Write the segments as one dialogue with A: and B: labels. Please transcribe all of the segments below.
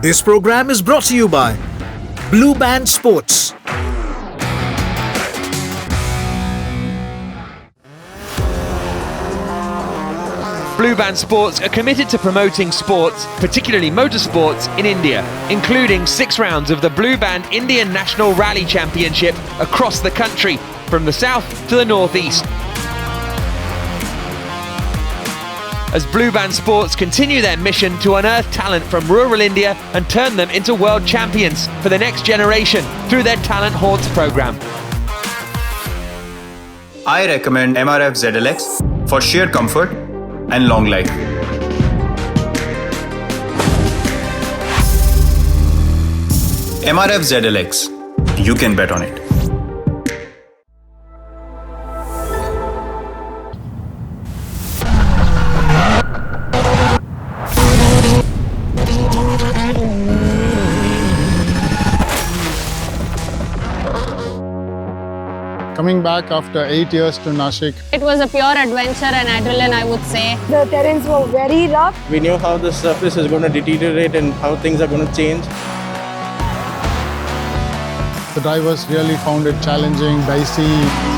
A: This program is brought to you by Blue Band Sports.
B: Blue Band Sports are committed to promoting sports, particularly motorsports, in India, including 6 rounds of the Blue Band Indian National Rally Championship across the country, from the south to the northeast. As Blue Band Sports continue their mission to unearth talent from rural India and turn them into world champions for the next generation through their Talent Haunts program.
C: I recommend MRF ZLX for sheer comfort and long life. MRF ZLX, you can bet on it.
D: Coming back after 8 years to Nashik.
E: It was a pure adventure and adrenaline, I would say.
F: The terrains were very rough.
G: We knew how the surface is going to deteriorate and how things are going to change.
D: The drivers really found it challenging, dicey.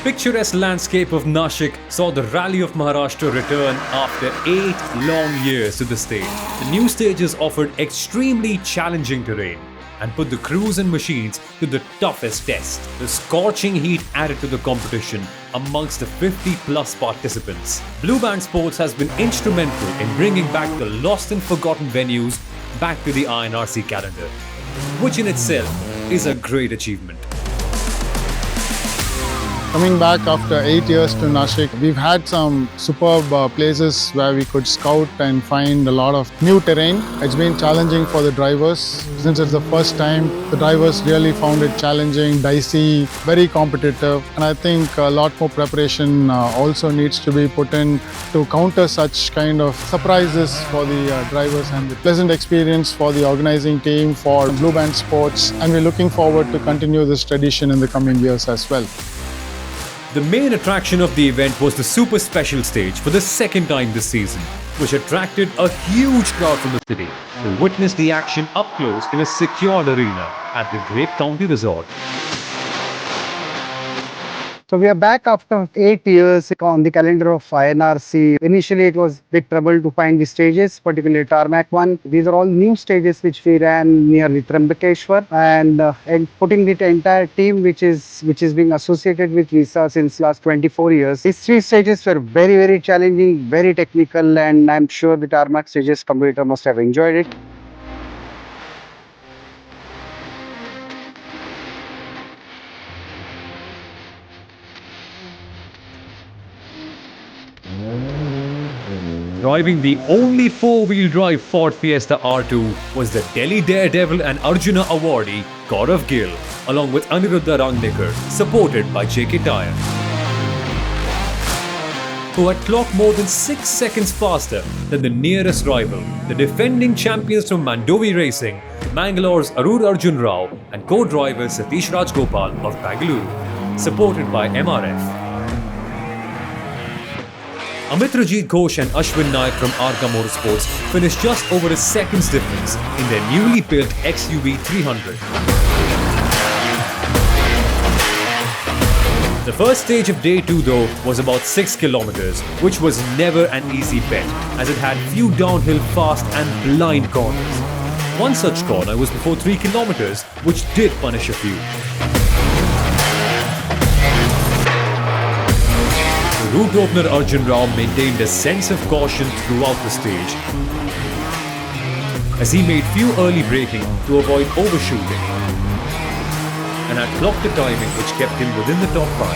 H: Picturesque landscape of Nashik saw the Rally of Maharashtra return after 8 long years to the stage. The new stages offered extremely challenging terrain and put the crews and machines to the toughest test. The scorching heat added to the competition amongst the 50+ participants. Blue Band Sports has been instrumental in bringing back the lost and forgotten venues back to the INRC calendar, which in itself is a great achievement.
D: Coming back after 8 years to Nashik, we've had some superb places where we could scout and find a lot of new terrain. It's been challenging for the drivers. Since it's the first time, the drivers really found it challenging, dicey, very competitive. And I think a lot more preparation also needs to be put in to counter such kind of surprises for the drivers, and the pleasant experience for the organizing team, for Blue Band Sports. And we're looking forward to continue this tradition in the coming years as well.
H: The main attraction of the event was the super special stage for the second time this season, which attracted a huge crowd from the city to witness the action up close in a secured arena at the Great County Resort.
I: So we are back after 8 years on the calendar of INRC. Initially, it was big trouble to find the stages, particularly tarmac one. These are all new stages which we ran near the Trambakeshwar, and putting the entire team which is being associated with Visa since last 24 years. These 3 stages were very, very challenging, very technical, and I'm sure the tarmac stages competitor must have enjoyed it.
H: Driving the only 4-wheel drive Ford Fiesta R2 was the Delhi Daredevil and Arjuna awardee Gaurav Gill, along with Aniruddha Rangnicker, supported by JK Tyre, who had clocked more than 6 seconds faster than the nearest rival, the defending champions from Mandovi Racing, Mangalore's Arur Arjun Rao, and co-driver Satish Rajgopal of Bengaluru, supported by MRF. Amitrajit Ghosh and Ashwin Naik from Arka Motorsports finished just over a second's difference in their newly built XUV 300. The first stage of day 2 though was about 6 kilometers, which was never an easy bet as it had few downhill fast and blind corners. One such corner was before 3 kilometers, which did punish a few. Route opener Arjun Rao maintained a sense of caution throughout the stage, as he made few early braking to avoid overshooting, and had clocked a timing which kept him within the top 5.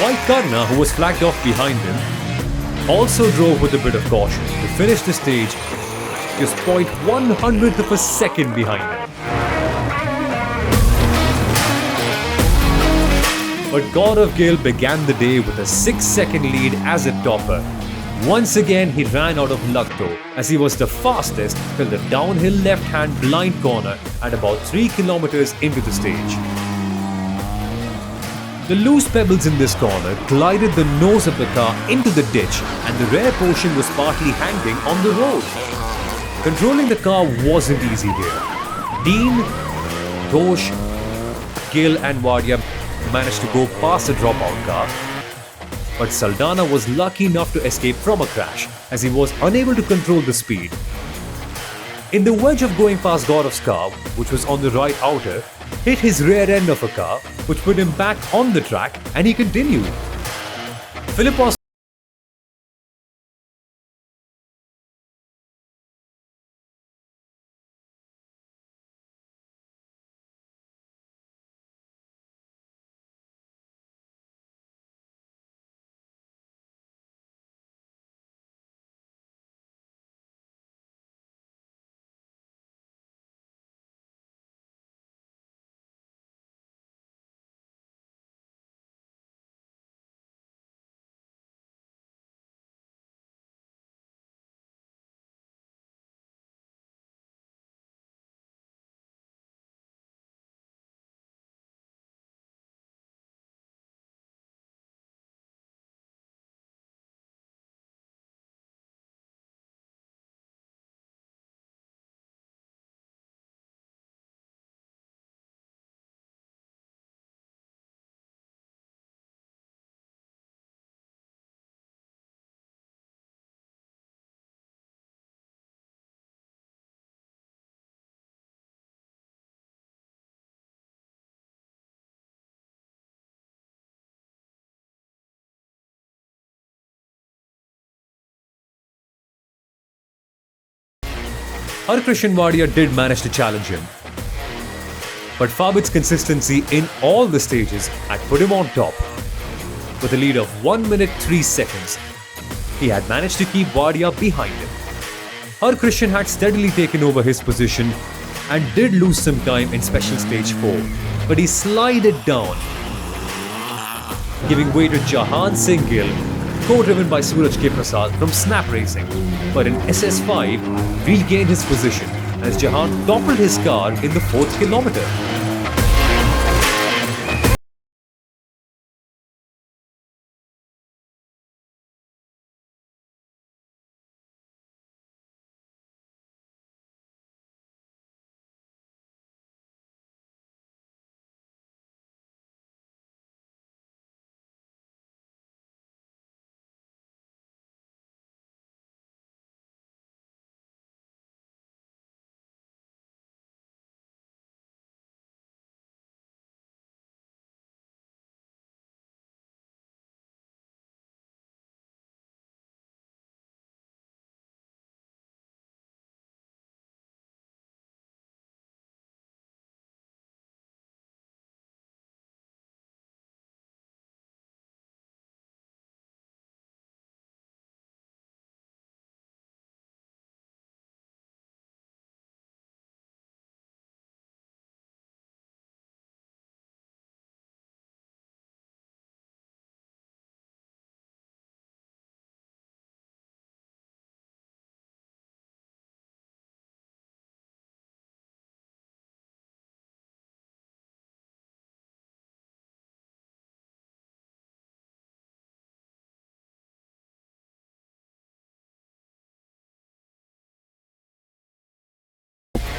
H: White Karna, who was flagged off behind him, also drove with a bit of caution to finish the stage just 0.100th of a second behind him. But Gaurav Gill began the day with a 6-second lead as a topper, Once again, he ran out of luck though, as he was the fastest till the downhill left-hand blind corner at about 3 kilometers into the stage. The loose pebbles in this corner glided the nose of the car into the ditch, and the rear portion was partly hanging on the road. Controlling the car wasn't easy here. Dean, Ghosh, Gill and Wadia managed to go past the dropout car, but Saldana was lucky enough to escape from a crash as he was unable to control the speed. In the wedge of going past Gaurav's car, which was on the right outer, hit his rear end of a car, which put him back on the track, and he continued. Philippos Harshan Wadia did manage to challenge him, but Fabit's consistency in all the stages had put him on top. With a lead of 1 minute 3 seconds, he had managed to keep Wadia behind him. Harshan had steadily taken over his position and did lose some time in special stage 4, but he slided down, giving way to Jahan Singh Gill, co-driven by Suraj K. Prasad from Snap Racing, but in SS5 regained his position as Jahan toppled his car in the 4th kilometer.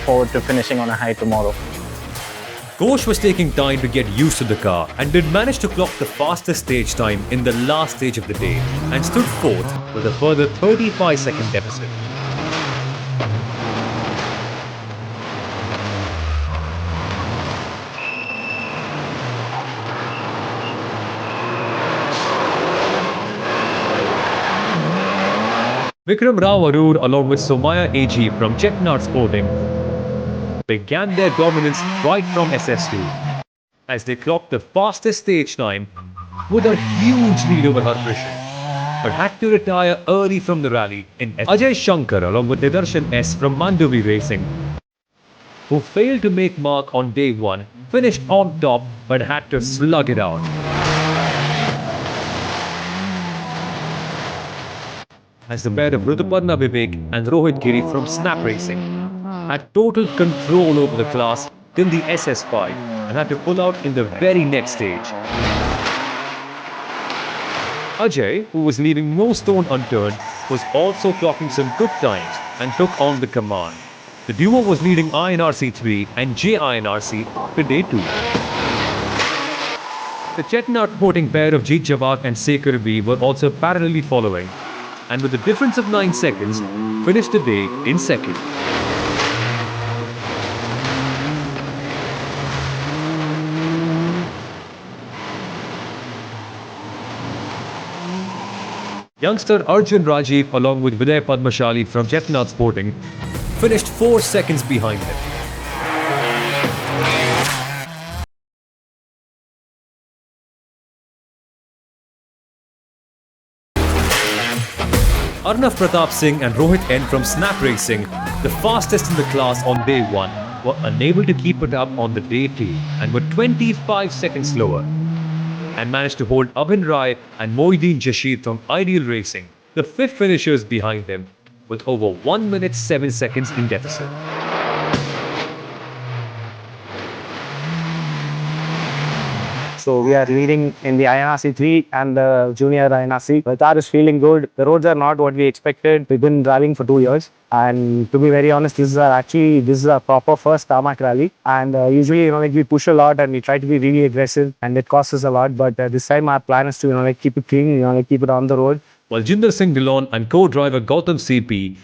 G: Forward to finishing on a high tomorrow.
H: Ghosh was taking time to get used to the car and did manage to clock the fastest stage time in the last stage of the day and stood 4th with a further 35-second deficit. Vikram Rao Arur along with Somaya AG from Chetnad Sporting began their dominance right from SS2 as they clocked the fastest stage time with a huge lead over Harshan, but had to retire early from the rally in Ajay Shankar along with Nidarshan S from Mandovi Racing, who failed to make mark on day 1, finished on top but had to slug it out. as the pair of Rituparna Vivek and Rohit Giri from Snap Racing had total control over the class till the SS5 and had to pull out in the very next stage. Ajay, who was leaving no stone unturned, was also clocking some good times and took on the command. The duo was leading INRC 3 and JINRC for day 2. The Chettinad sporting pair of Jeet Jawak and Sekhar B were also parallelly following, and with a difference of 9 seconds, finished the day in second. Youngster Arjun Rajiv along with Vinay Padmashali from Chettinad Sporting finished 4 seconds behind him. Arnav Pratap Singh and Rohit N from Snap Racing, the fastest in the class on day 1, were unable to keep it up on the day 2 and were 25 seconds slower, and managed to hold Abhin Rai and Moeddin Jashid from Ideal Racing, the 5th finishers behind them, with over 1 minute 7 seconds in deficit.
I: So we are leading in the INRC 3 and the junior INRC. The car is feeling good. The roads are not what we expected. We've been driving for 2 years. And to be very honest, this is a proper first tarmac rally. And usually, we push a lot and we try to be really aggressive, and it costs us a lot. But this time our plan is to, keep it clean, keep it on the road.
H: While Jinder Singh Dillon and co-driver Gautam CP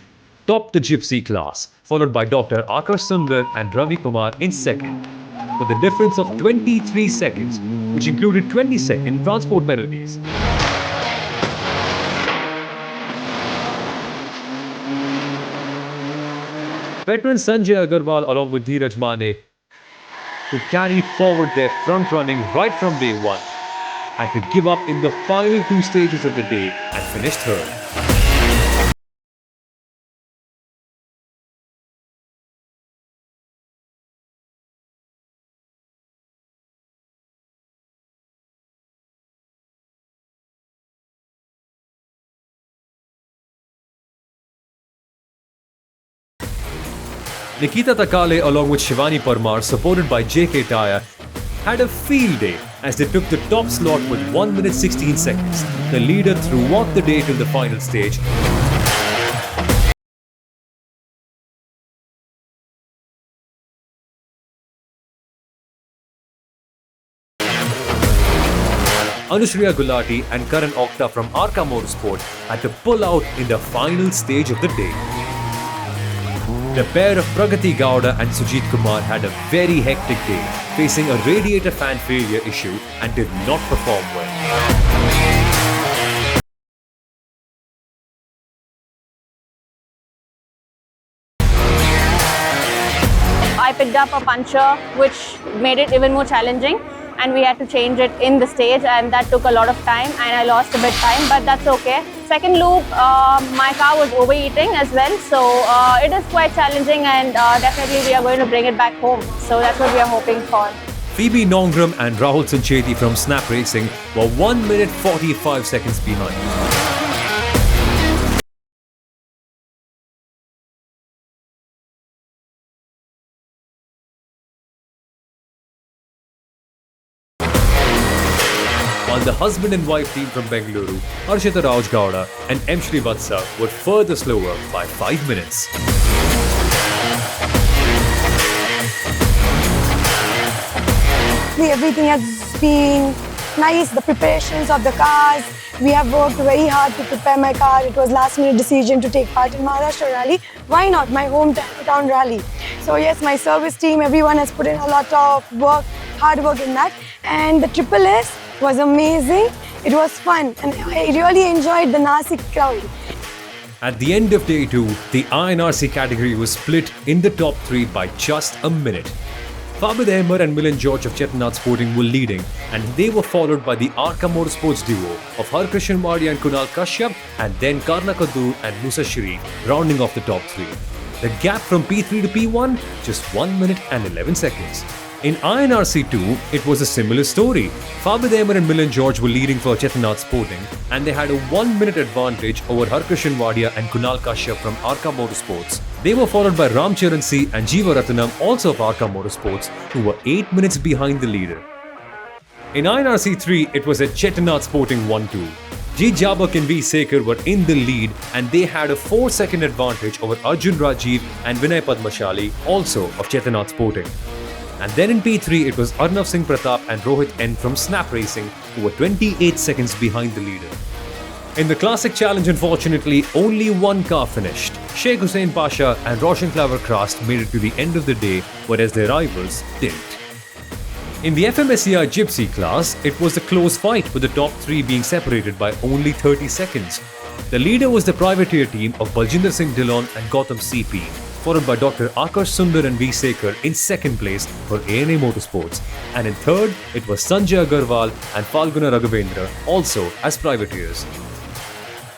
H: topped the Gypsy class, followed by Dr. Akash Sundar and Ravi Kumar in second, with a difference of 23 seconds, which included 20-second transport penalties. Veteran Sanjay Agarwal along with Dheeraj Mane, who carried forward their front running right from day 1, had to give up in the final 2 stages of the day and finished third. Nikita Takale along with Shivani Parmar, supported by JK Tyre, had a field day as they took the top slot with 1 minute 16 seconds, the leader throughout the day till the final stage. Anushriya Gulati and Karan Okta from Arka Motorsport had to pull out in the final stage of the day. The pair of Pragati Gowda and Sujit Kumar had a very hectic day, facing a radiator fan failure issue and did not perform well.
E: I picked up a puncture which made it even more challenging, and we had to change it in the stage, and that took a lot of time and I lost a bit time, but that's okay. Second loop, my car was overheating as well, so it is quite challenging, and definitely we are going to bring it back home. So that's what we are hoping for.
H: Phoebe Nongram and Rahul Sancheti from Snap Racing were 1 minute 45 seconds behind. While the husband and wife team from Bengaluru, Arshita Rauj Gowda and M. Srivatsa, were further slower by 5 minutes.
F: Everything has been nice, the preparations of the cars. We have worked very hard to prepare my car. It was last minute decision to take part in Maharashtra Rally. Why not? My hometown rally. So yes, my service team, everyone has put in a lot of work, hard work in that. And the Triple S was amazing. It was fun, and I really enjoyed the Nasik crowd.
H: At the end of day 2, the INRC category was split in the top 3 by just a minute. Fabid Ahmed and Milan George of Chettinad Sporting were leading, and they were followed by the Arka Motorsports duo of Harkrishan Mardi and Kunal Kashyap, and then Karna Kaddu and Musa Sharif rounding off the top 3. The gap from P3 to P1, just 1 minute and 11 seconds. In INRC2, it was a similar story. Fabid Ahmed and Milan George were leading for Chetinath Sporting, and they had a 1-minute advantage over Harkrishan Wadia and Kunal Kashyap from Arka Motorsports. They were followed by Ramcharan C and Jeeva Ratnam, also of Arka Motorsports, who were 8 minutes behind the leader. In INRC3, it was at Chetinath Sporting 1-2. G. Jabak and V. Sekar were in the lead, and they had a 4-second advantage over Arjun Rajiv and Vinay Padmashali, also of Chetinath Sporting. And then in P3, it was Arnav Singh Pratap and Rohit N from Snap Racing, who were 28 seconds behind the leader. In the Classic Challenge, unfortunately, only one car finished. Sheikh Hussain Pasha and Roshan Flower Krast made it to the end of the day, whereas their rivals didn't. In the FMSCI Gypsy class, it was a close fight, with the top 3 being separated by only 30 seconds. The leader was the privateer team of Baljinder Singh Dillon and Gautam CP, followed by Dr. Akash Sundar and V. Sekar in second place for ANA Motorsports, and in third, it was Sanjay Agarwal and Falguna Raghavendra, also as privateers.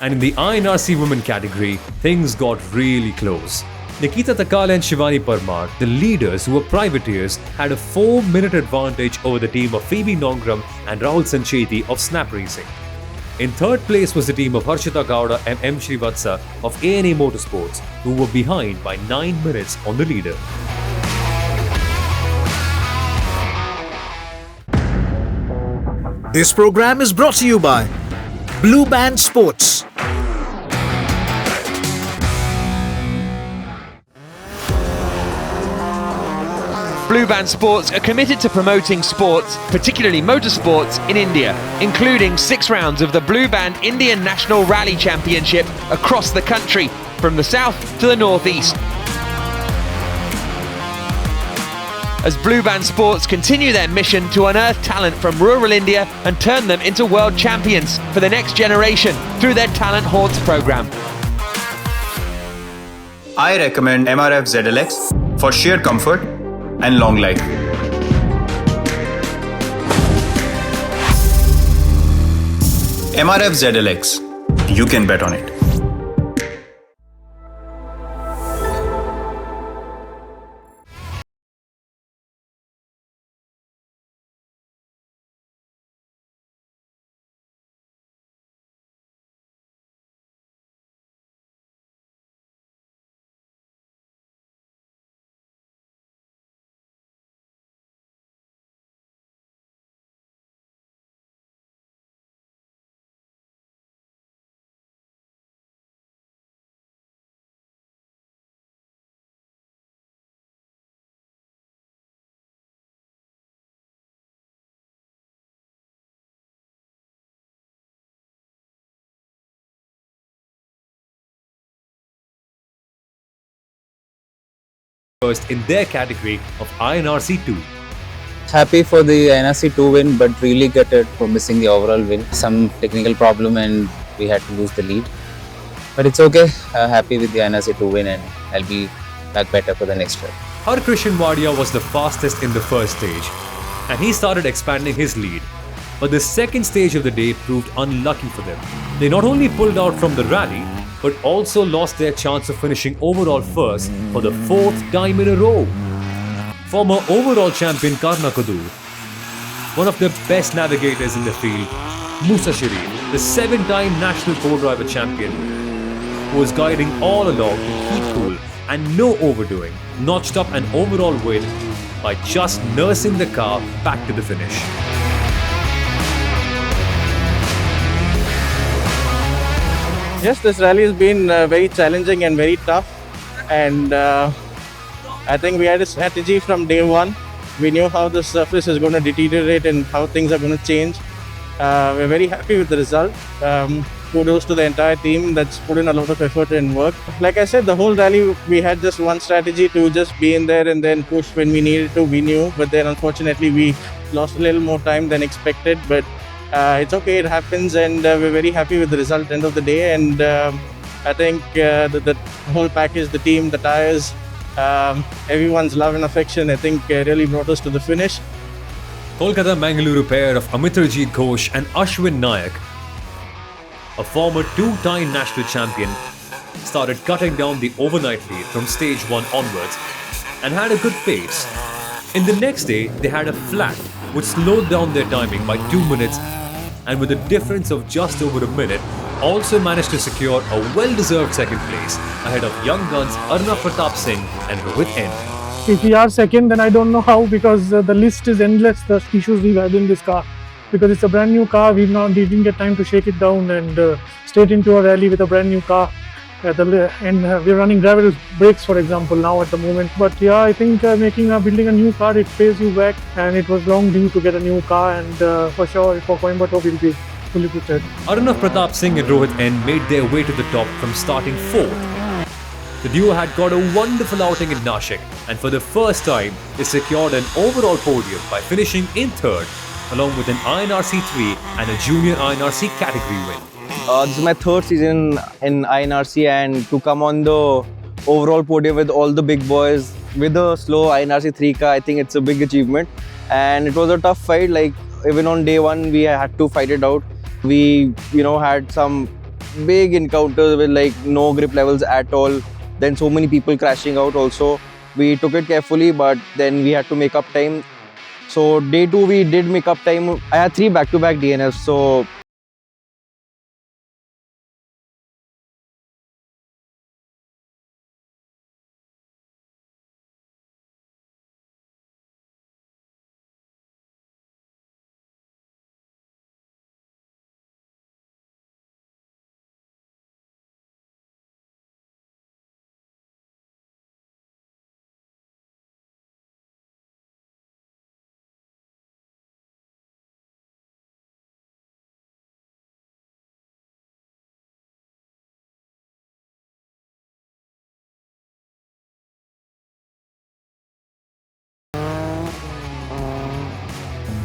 H: And in the INRC women category, things got really close. Nikita Takale and Shivani Parmar, the leaders who were privateers, had a 4-minute advantage over the team of Phoebe Nongram and Rahul Sancheti of Snap Racing. In third place was the team of Harshita Gowda and M. Srivatsa of ANA Motorsports, who were behind by 9 minutes on the leader.
A: This program is brought to you by Blue Band Sports.
B: Blue Band Sports are committed to promoting sports, particularly motorsports, in India, including 6 rounds of the Blue Band Indian National Rally Championship across the country, from the south to the northeast. As Blue Band Sports continue their mission to unearth talent from rural India and turn them into world champions for the next generation through their Talent Haunts program.
C: I recommend MRF ZLX for sheer comfort and long life. MRF ZLX, you can bet on it.
H: First in their category of INRC2.
J: Happy for the INRC2 win, but really gutted for missing the overall win. Some technical problem and we had to lose the lead. But it's okay. Happy with the INRC2 win, and I'll be back better for the next trip.
H: Harkrishan Wadia was the fastest in the first stage, and he started expanding his lead. But the second stage of the day proved unlucky for them. They not only pulled out from the rally, but also lost their chance of finishing overall first for the 4th time in a row. Former overall champion Karna Kadur, one of the best navigators in the field, Musa Sharif, the 7-time national co-driver champion, who was guiding all along to keep cool and no overdoing, notched up an overall win by just nursing the car back to the finish.
G: Yes, this rally has been very challenging and very tough, and I think we had a strategy from day one. We knew how the surface is going to deteriorate and how things are going to change. We're very happy with the result. Kudos to the entire team that's put in a lot of effort and work. Like I said, the whole rally we had just one strategy to just be in there and then push when we needed to, we knew, but then unfortunately we lost a little more time than expected, but it's okay, it happens, and we're very happy with the result at the end of the day. And I think the whole package, the team, the tyres, everyone's love and affection, I think really brought us to the finish.
H: Kolkata-Mangaluru pair of Amitarjeet Ghosh and Ashwin Nayak, a former 2-time national champion, started cutting down the overnight lead from stage 1 onwards and had a good pace. In the next day, they had a flat which slowed down their timing by 2 minutes, and with a difference of just over a minute, also managed to secure a well-deserved second place ahead of young guns Arnav Pratap Singh and Rohit N.
K: If we are second, then I don't know how, because the list is endless, the issues we've had in this car. Because it's a brand new car, we didn't get time to shake it down and straight into a rally with a brand new car. We're running gravel brakes, for example, now at the moment. But yeah, I think building a new car, it pays you back, and it was long due to get a new car, and for sure for Coimbatore we'll be fully prepared.
H: Arnav Pratap Singh and Rohit N made their way to the top from starting 4th. The duo had got a wonderful outing in Nashik, and for the first time, they secured an overall podium by finishing in 3rd, along with an INRC 3 and a junior INRC category win.
L: This is my 3rd season in INRC, and to come on the overall podium with all the big boys with a slow INRC 3 car, I think it's a big achievement. And it was a tough fight. Like, even on day 1, we had to fight it out. We, had some big encounters with like no grip levels at all. Then so many people crashing out also. We took it carefully, but then we had to make up time. So day 2 we did make up time. I had 3 back-to-back DNFs, so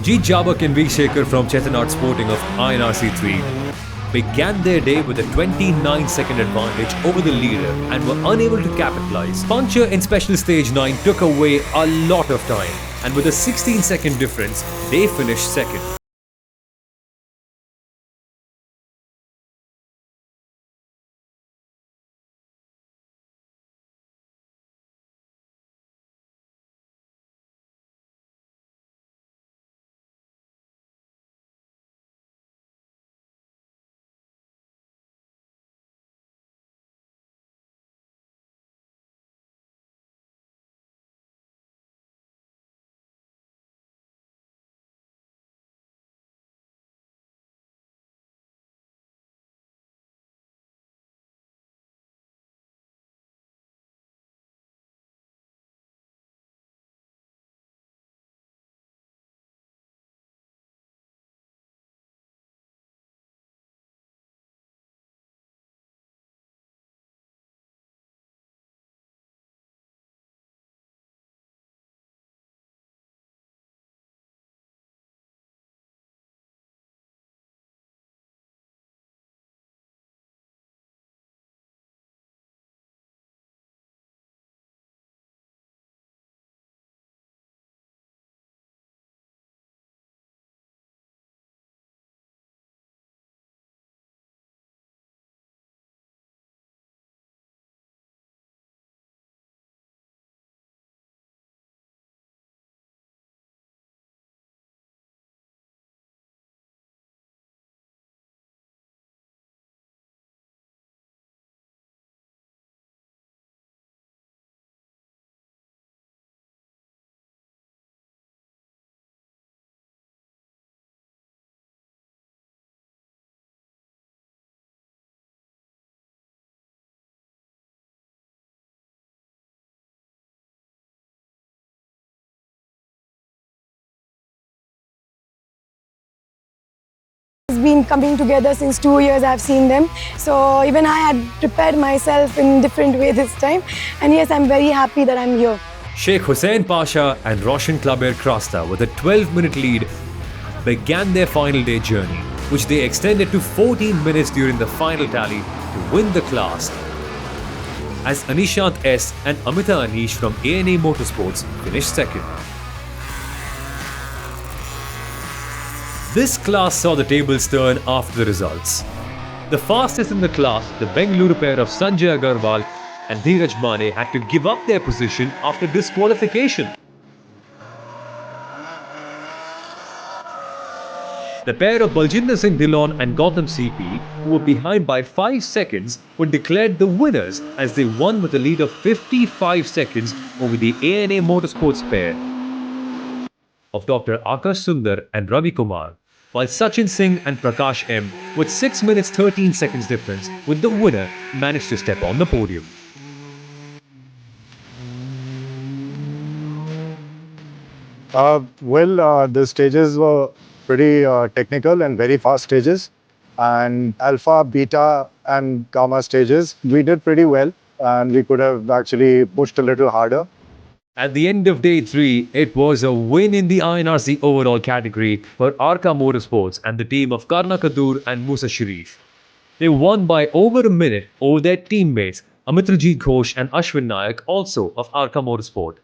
H: Jeet Jabak and Shekhar from Chettinad Sporting of INRC 3 began their day with a 29-second advantage over the leader and were unable to capitalize. Puncher in Special Stage 9 took away a lot of time, and with a 16-second difference, they finished 2nd.
F: It's been coming together since 2 years. I've seen them, so even I had prepared myself in a different way this time, and yes, I'm very happy that I'm here.
H: Sheikh Hussain Pasha and Roshan Klaber Krasta with a 12-minute lead began their final day journey, which they extended to 14 minutes during the final tally to win the class, as Anishant S and Amita Anish from A&A Motorsports finished 2nd. This class saw the tables turn after the results. The fastest in the class, the Bengaluru pair of Sanjay Agarwal and Dheeraj Mane, had to give up their position after disqualification. The pair of Baljinder Singh Dhillon and Gautam CP, who were behind by 5 seconds, were declared the winners as they won with a lead of 55 seconds over the ANA Motorsports pair of Dr. Akash Sundar and Ravi Kumar, while Sachin Singh and Prakash M, with 6 minutes 13 seconds difference, with the winner managed to step on the podium.
M: The stages were pretty technical and very fast stages. And alpha, beta and gamma stages, we did pretty well and we could have actually pushed a little harder.
H: At the end of day 3, it was a win in the INRC overall category for Arka Motorsports and the team of Karna Kadur and Musa Sharif. They won by over a minute over their teammates Amitrajit Ghosh and Ashwin Nayak, also of Arka Motorsport.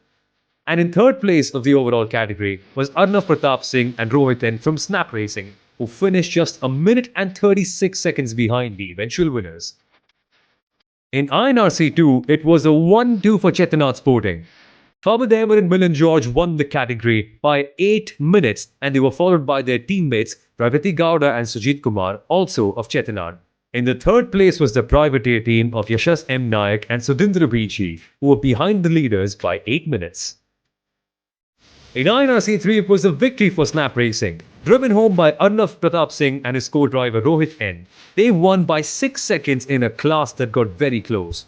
H: And in third place of the overall category was Arnav Pratap Singh and Rohit N from Snap Racing, who finished just a minute and 36 seconds behind the eventual winners. In INRC 2, it was a 1-2 for Chettinad Sporting. Fahad Ahmed and Milan George won the category by 8 minutes, and they were followed by their teammates Pravati Gowda and Sujit Kumar, also of Chettinad. In the third place was the privateer team of Yashas M. Nayak and Sudhindra Bichi, who were behind the leaders by 8 minutes. In INRC 3, it was a victory for Snap Racing, driven home by Arnav Pratap Singh and his co-driver Rohit N. They won by 6 seconds in a class that got very close.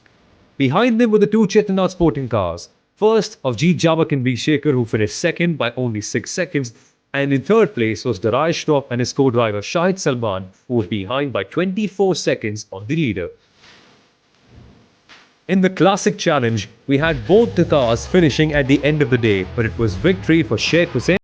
H: Behind them were the two Chettinad Sporting cars. First of Jeet Jabak and B. Shekhar, who finished second by only 6 seconds, and in third place was Darai Shroff and his co-driver Shahid Salman, who was behind by 24 seconds on the leader. In the Classic Challenge, we had both the cars finishing at the end of the day, but it was victory for Sheikh Hussain.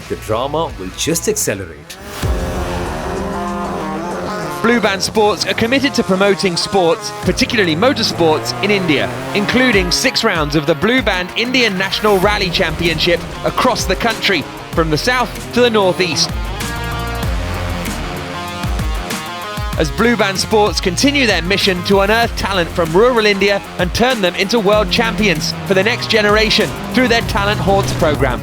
H: The drama will just accelerate.
B: Blue Band Sports are committed to promoting sports, particularly motorsports, in India, including 6 rounds of the Blue Band Indian National Rally Championship across the country, from the south to the northeast. As Blue Band Sports continue their mission to unearth talent from rural India and turn them into world champions for the next generation through their Talent Haunts program.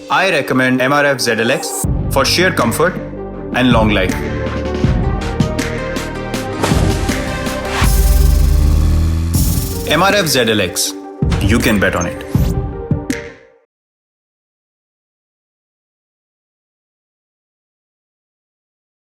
C: I recommend MRF ZLX for sheer comfort and long life. MRF ZLX, you can bet on it.